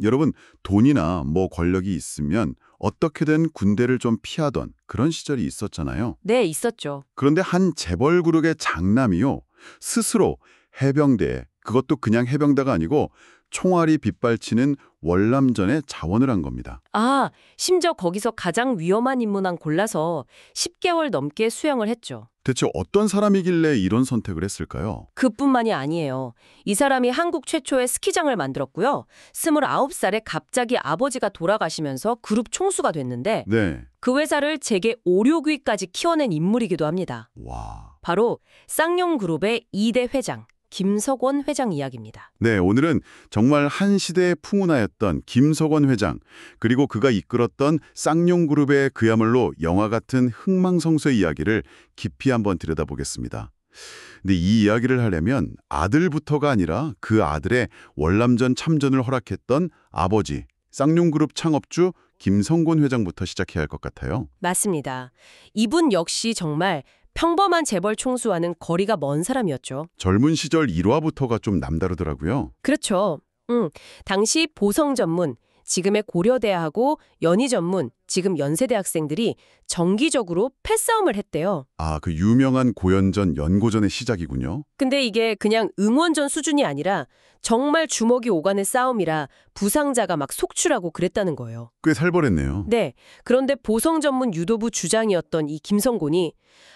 여러분, 돈이나 뭐 권력이 있으면 어떻게든 군대를 좀 피하던 그런 시절이 있었잖아요. 네, 있었죠. 그런데 한 재벌 그룹의 장남이요. 스스로 해병대에, 그것도 그냥 해병대가 아니고 총알이 빗발치는 월남전에 자원을 한 겁니다. 아, 심지어 거기서 가장 위험한 임무만 골라서 10개월 넘게 수행을 했죠. 대체 어떤 사람이길래 이런 선택을 했을까요? 그뿐만이 아니에요. 이 사람이 한국 최초의 스키장을 만들었고요. 29살에 갑자기 아버지가 돌아가시면서 그룹 총수가 됐는데 네. 그 회사를 재계 5, 6위까지 키워낸 인물이기도 합니다. 와. 바로 쌍용그룹의 2대 회장, 김석원 회장 이야기입니다. 네, 오늘은 정말 한 시대의 풍운하였던 김석원 회장, 그리고 그가 이끌었던 쌍용그룹의 그야말로 영화 같은 흥망성쇠 이야기를 깊이 한번 들여다보겠습니다. 근데 이 이야기를 하려면 아들부터가 아니라 그 아들의 월남전 참전을 허락했던 아버지, 쌍용그룹 창업주 김성곤 회장부터 시작해야 할 것 같아요. 맞습니다. 이분 역시 정말 평범한 재벌 총수와는 거리가 먼 사람이었죠. 젊은 시절 일화부터가 좀 남다르더라고요. 그렇죠. 당시 보성 전문, 지금의 고려대하고 연희 전문, 지금 연세대 학생들이 정기적으로 패싸움을 했대요. 아, 그 유명한 고연전 연고전의 시작이군요. 근데 이게 그냥 응원전 수준이 아니라 정말 주먹이 오가는 싸움이라 부상자가 막 속출하고 그랬다는 거예요. 꽤 살벌했네요. 네. 그런데 보성 전문 유도부 주장이었던 이 김성곤이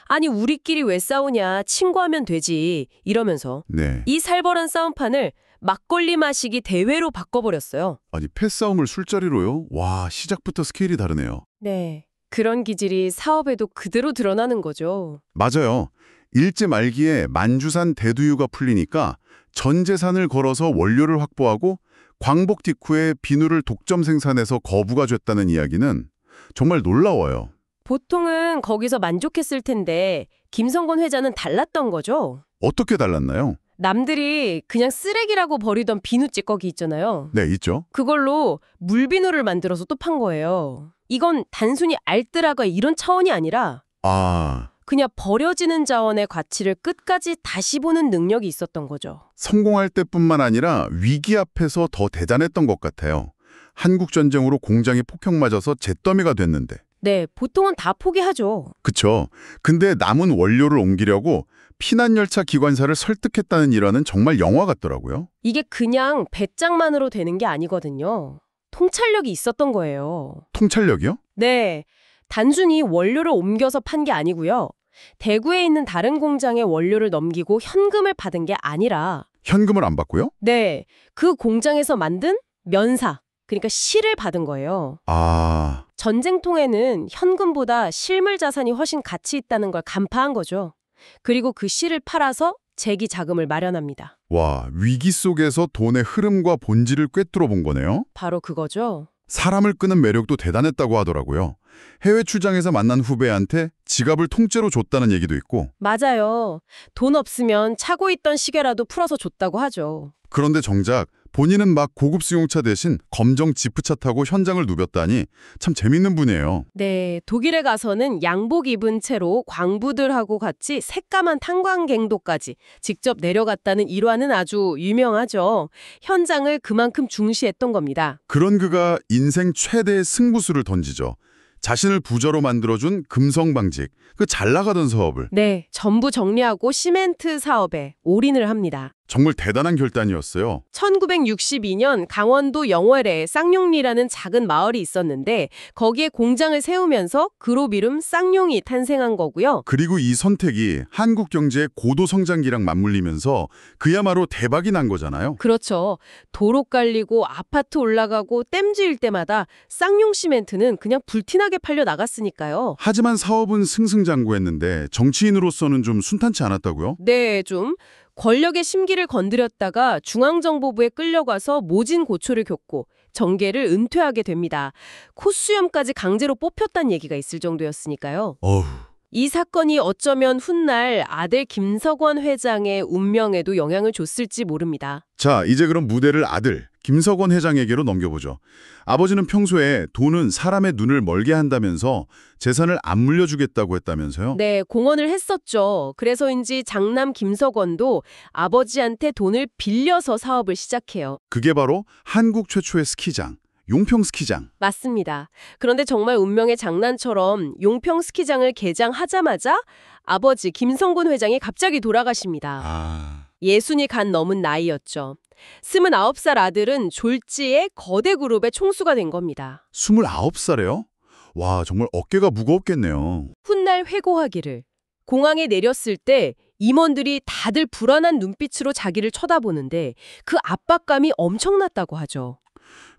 아니 우리끼리 왜 싸우냐 친구하면 되지 이러면서 네. 이 살벌한 싸움판을 막걸리 마시기 대회로 바꿔버렸어요. 아니, 패싸움을 술자리로요? 와, 시작부터 스케일이 다르네요. 네. 그런 기질이 사업에도 그대로 드러나는 거죠. 맞아요. 일제 말기에 만주산 대두유가 풀리니까 전 재산을 걸어서 원료를 확보하고 광복 직후에 비누를 독점 생산해서 거부가 됐다는 이야기는 정말 놀라워요. 보통은 거기서 만족했을 텐데 김성곤 회장은 달랐던 거죠. 어떻게 달랐나요? 남들이 그냥 쓰레기라고 버리던 비누 찌꺼기 있잖아요. 네, 있죠. 그걸로 물비누를 만들어서 또 판 거예요. 이건 단순히 알뜰하가 이런 차원이 아니라 아, 그냥 버려지는 자원의 가치를 끝까지 다시 보는 능력이 있었던 거죠. 성공할 때뿐만 아니라 위기 앞에서 더 대단했던 것 같아요. 한국전쟁으로 공장이 폭격 맞아서 잿더미가 됐는데. 네, 보통은 다 포기하죠. 그쵸. 근데 남은 원료를 옮기려고 피난열차 기관사를 설득했다는 일화는 정말 영화 같더라고요. 이게 그냥 배짱만으로 되는 게 아니거든요. 통찰력이 있었던 거예요. 통찰력이요? 네, 단순히 원료를 옮겨서 판 게 아니고요. 대구에 있는 다른 공장에 원료를 넘기고 현금을 받은 게 아니라 현금을 안 받고요? 네, 그 공장에서 만든 면사, 그러니까 실을 받은 거예요. 아, 전쟁통에는 현금보다 실물 자산이 훨씬 가치 있다는 걸 간파한 거죠. 그리고 그 실을 팔아서 재기 자금을 마련합니다. 와, 위기 속에서 돈의 흐름과 본질을 꿰뚫어 본 거네요. 바로 그거죠. 사람을 끄는 매력도 대단했다고 하더라고요. 해외 출장에서 만난 후배한테 지갑을 통째로 줬다는 얘기도 있고. 맞아요. 돈 없으면 차고 있던 시계라도 풀어서 줬다고 하죠. 그런데 정작 본인은 막 고급 승용차 대신 검정 지프차 타고 현장을 누볐다니 참 재밌는 분이에요. 네, 독일에 가서는 양복 입은 채로 광부들하고 같이 새까만 탄광갱도까지 직접 내려갔다는 일화는 아주 유명하죠. 현장을 그만큼 중시했던 겁니다. 그런 그가 인생 최대의 승부수를 던지죠. 자신을 부자로 만들어준 금성방직, 그 잘 나가던 사업을. 네, 전부 정리하고 시멘트 사업에 올인을 합니다. 정말 대단한 결단이었어요. 1962년 강원도 영월에 쌍용리라는 작은 마을이 있었는데 거기에 공장을 세우면서 그룹 이름 쌍용이 탄생한 거고요. 그리고 이 선택이 한국 경제의 고도 성장기랑 맞물리면서 그야말로 대박이 난 거잖아요. 그렇죠. 도로 깔리고 아파트 올라가고 댐지일 때마다 쌍용 시멘트는 그냥 불티나게 팔려 나갔으니까요. 하지만 사업은 승승장구했는데 정치인으로서는 좀 순탄치 않았다고요? 네, 좀 권력의 심기를 건드렸다가 중앙정보부에 끌려가서 모진 고초를 겪고 정계를 은퇴하게 됩니다. 콧수염까지 강제로 뽑혔다는 얘기가 있을 정도였으니까요. 어휴. 이 사건이 어쩌면 훗날 아들 김석원 회장의 운명에도 영향을 줬을지 모릅니다. 자, 이제 그럼 무대를 아들 김석원 회장에게로 넘겨보죠. 아버지는 평소에 돈은 사람의 눈을 멀게 한다면서 재산을 안 물려주겠다고 했다면서요? 네, 공언을 했었죠. 그래서인지 장남 김석원도 아버지한테 돈을 빌려서 사업을 시작해요. 그게 바로 한국 최초의 스키장, 용평 스키장. 맞습니다. 그런데 정말 운명의 장난처럼 용평 스키장을 개장하자마자 아버지 김성곤 회장이 갑자기 돌아가십니다. 아, 예순이 간 넘은 나이였죠. 29살 아들은 졸지에 거대 그룹의 총수가 된 겁니다. 29살에요? 와, 정말 어깨가 무거웠겠네요. 훗날 회고하기를. 공항에 내렸을 때 임원들이 다들 불안한 눈빛으로 자기를 쳐다보는데 그 압박감이 엄청났다고 하죠.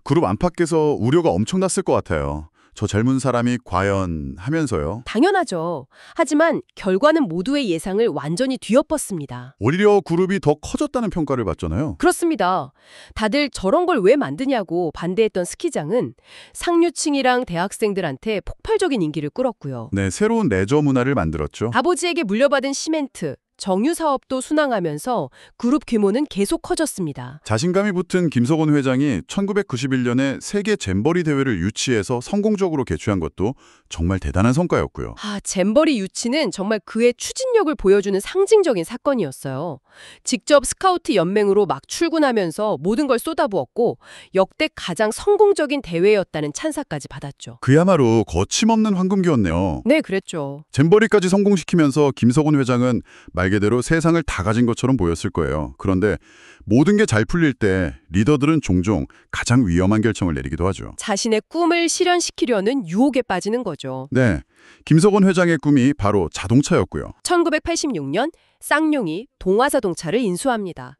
그룹 안팎에서 우려가 엄청났을 것 같아요. 저 젊은 사람이 과연 하면서요. 당연하죠. 하지만 결과는 모두의 예상을 완전히 뒤엎었습니다. 오히려 그룹이 더 커졌다는 평가를 받잖아요. 그렇습니다. 다들 저런 걸 왜 만드냐고 반대했던 스키장은 상류층이랑 대학생들한테 폭발적인 인기를 끌었고요. 네, 새로운 레저 문화를 만들었죠. 아버지에게 물려받은 시멘트, 정유 사업도 순항하면서 그룹 규모는 계속 커졌습니다. 자신감이 붙은 김석원 회장이 1991년에 세계 잼버리 대회를 유치해서 성공적으로 개최한 것도 정말 대단한 성과였고요. 잼버리 유치는 정말 그의 추진력을 보여주는 상징적인 사건이었어요. 직접 스카우트 연맹으로 막 출근하면서 모든 걸 쏟아부었고 역대 가장 성공적인 대회였다는 찬사까지 받았죠. 그야말로 거침없는 황금기였네요. 네, 그랬죠. 잼버리까지 성공시키면서 김석원 회장은 말 그대로 세상을 다 가진 것처럼 보였을 거예요. 그런데 모든 게 잘 풀릴 때 리더들은 종종 가장 위험한 결정을 내리기도 하죠. 자신의 꿈을 실현시키려는 유혹에 빠지는 거죠. 네, 김석원 회장의 꿈이 바로 자동차였고요. 1986년 쌍용이 동아자동차를 인수합니다.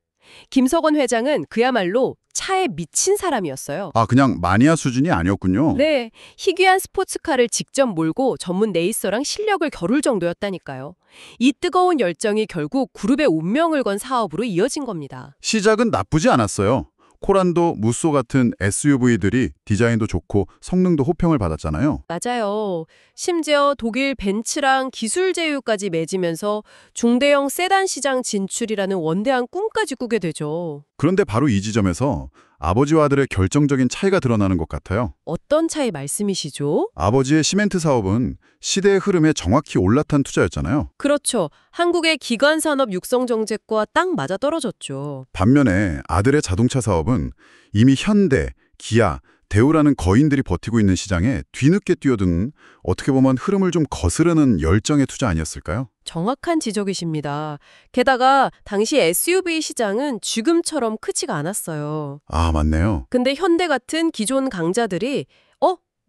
김석원 회장은 그야말로 차에 미친 사람이었어요. 그냥 마니아 수준이 아니었군요. 네, 희귀한 스포츠카를 직접 몰고 전문 레이서랑 실력을 겨룰 정도였다니까요. 이 뜨거운 열정이 결국 그룹의 운명을 건 사업으로 이어진 겁니다. 시작은 나쁘지 않았어요. 코란도, 무쏘 같은 SUV들이 디자인도 좋고 성능도 호평을 받았잖아요. 맞아요. 심지어 독일 벤츠랑 기술 제휴까지 맺으면서 중대형 세단 시장 진출이라는 원대한 꿈까지 꾸게 되죠. 그런데 바로 이 지점에서 아버지와 아들의 결정적인 차이가 드러나는 것 같아요. 어떤 차이 말씀이시죠? 아버지의 시멘트 사업은 시대의 흐름에 정확히 올라탄 투자였잖아요. 그렇죠. 한국의 기관산업 육성 정책과 딱 맞아떨어졌죠. 반면에 아들의 자동차 사업은 이미 현대, 기아, 대우라는 거인들이 버티고 있는 시장에 뒤늦게 뛰어든 어떻게 보면 흐름을 좀 거스르는 열정의 투자 아니었을까요? 정확한 지적이십니다. 게다가 당시 SUV 시장은 지금처럼 크지가 않았어요. 맞네요. 근데 현대 같은 기존 강자들이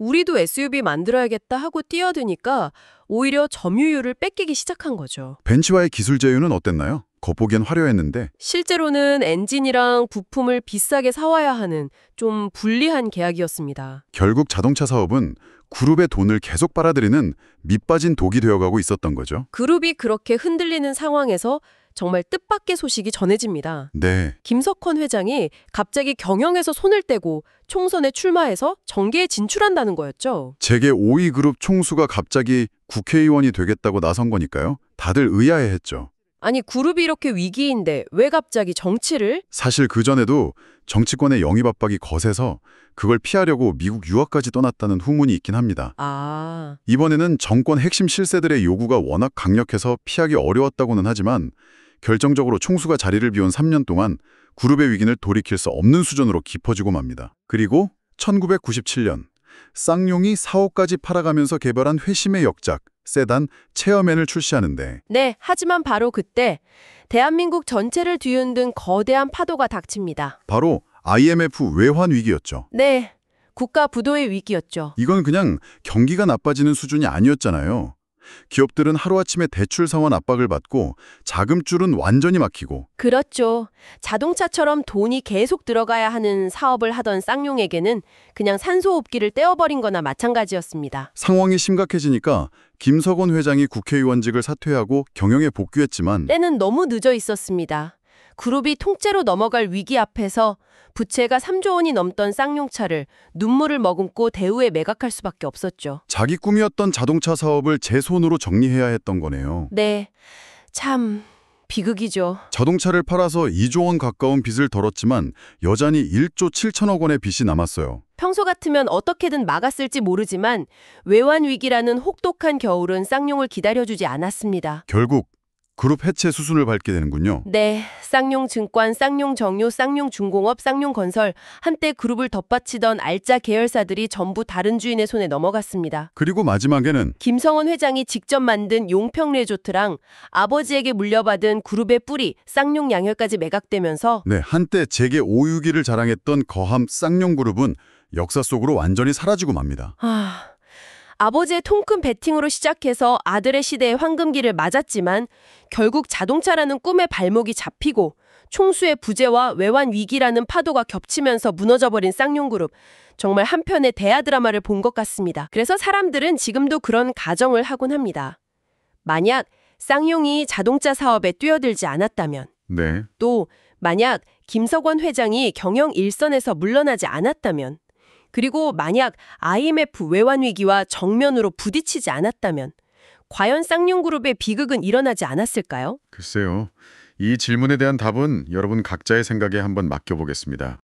우리도 SUV 만들어야겠다 하고 뛰어드니까 오히려 점유율을 뺏기기 시작한 거죠. 벤츠와의 기술 제휴는 어땠나요? 겉보기엔 화려했는데 실제로는 엔진이랑 부품을 비싸게 사와야 하는 좀 불리한 계약이었습니다. 결국 자동차 사업은 그룹의 돈을 계속 빨아들이는 밑빠진 독이 되어가고 있었던 거죠. 그룹이 그렇게 흔들리는 상황에서 정말 뜻밖의 소식이 전해집니다. 네, 김석헌 회장이 갑자기 경영에서 손을 떼고 총선에 출마해서 정계에 진출한다는 거였죠. 재계 5위 그룹 총수가 갑자기 국회의원이 되겠다고 나선 거니까요. 다들 의아해했죠. 아니, 그룹이 이렇게 위기인데 왜 갑자기 정치를? 사실 그전에도 정치권의 영입 압박이 거세서 그걸 피하려고 미국 유학까지 떠났다는 후문이 있긴 합니다. 이번에는 정권 핵심 실세들의 요구가 워낙 강력해서 피하기 어려웠다고는 하지만 결정적으로 총수가 자리를 비운 3년 동안 그룹의 위기를 돌이킬 수 없는 수준으로 깊어지고 맙니다. 그리고 1997년 쌍용이 사업까지 팔아가면서 개발한 회심의 역작 세단 체어맨을 출시하는데 네, 하지만 바로 그때 대한민국 전체를 뒤흔든 거대한 파도가 닥칩니다. 바로 IMF 외환 위기였죠. 네, 국가 부도의 위기였죠. 이건 그냥 경기가 나빠지는 수준이 아니었잖아요. 기업들은 하루아침에 대출 상환 압박을 받고 자금줄은 완전히 막히고 그렇죠. 자동차처럼 돈이 계속 들어가야 하는 사업을 하던 쌍용에게는 그냥 산소호흡기를 떼어버린 거나 마찬가지였습니다. 상황이 심각해지니까 김석원 회장이 국회의원직을 사퇴하고 경영에 복귀했지만 때는 너무 늦어 있었습니다. 그룹이 통째로 넘어갈 위기 앞에서 부채가 3조 원이 넘던 쌍용차를 눈물을 머금고 대우에 매각할 수밖에 없었죠. 자기 꿈이었던 자동차 사업을 제 손으로 정리해야 했던 거네요. 네, 참 비극이죠. 자동차를 팔아서 2조 원 가까운 빚을 덜었지만 여전히 1조 7천억 원의 빚이 남았어요. 평소 같으면 어떻게든 막았을지 모르지만 외환 위기라는 혹독한 겨울은 쌍용을 기다려주지 않았습니다. 결국 그룹 해체 수순을 밟게 되는군요. 네, 쌍용증권, 쌍용정유, 쌍용중공업, 쌍용건설 한때 그룹을 덧받치던 알짜 계열사들이 전부 다른 주인의 손에 넘어갔습니다. 그리고 마지막에는 김성원 회장이 직접 만든 용평레조트랑 아버지에게 물려받은 그룹의 뿌리 쌍용양혈까지 매각되면서 네, 한때 재계 5위기를 자랑했던 거함 쌍용그룹은 역사 속으로 완전히 사라지고 맙니다. 아버지의 통큰 배팅으로 시작해서 아들의 시대의 황금기를 맞았지만 결국 자동차라는 꿈의 발목이 잡히고 총수의 부재와 외환 위기라는 파도가 겹치면서 무너져버린 쌍용그룹. 정말 한편의 대하 드라마를 본 것 같습니다. 그래서 사람들은 지금도 그런 가정을 하곤 합니다. 만약 쌍용이 자동차 사업에 뛰어들지 않았다면, 네. 또 만약 김석원 회장이 경영 일선에서 물러나지 않았다면, 그리고 만약 IMF 외환 위기와 정면으로 부딪히지 않았다면 과연 쌍용그룹의 비극은 일어나지 않았을까요? 글쎄요. 이 질문에 대한 답은 여러분 각자의 생각에 한번 맡겨보겠습니다.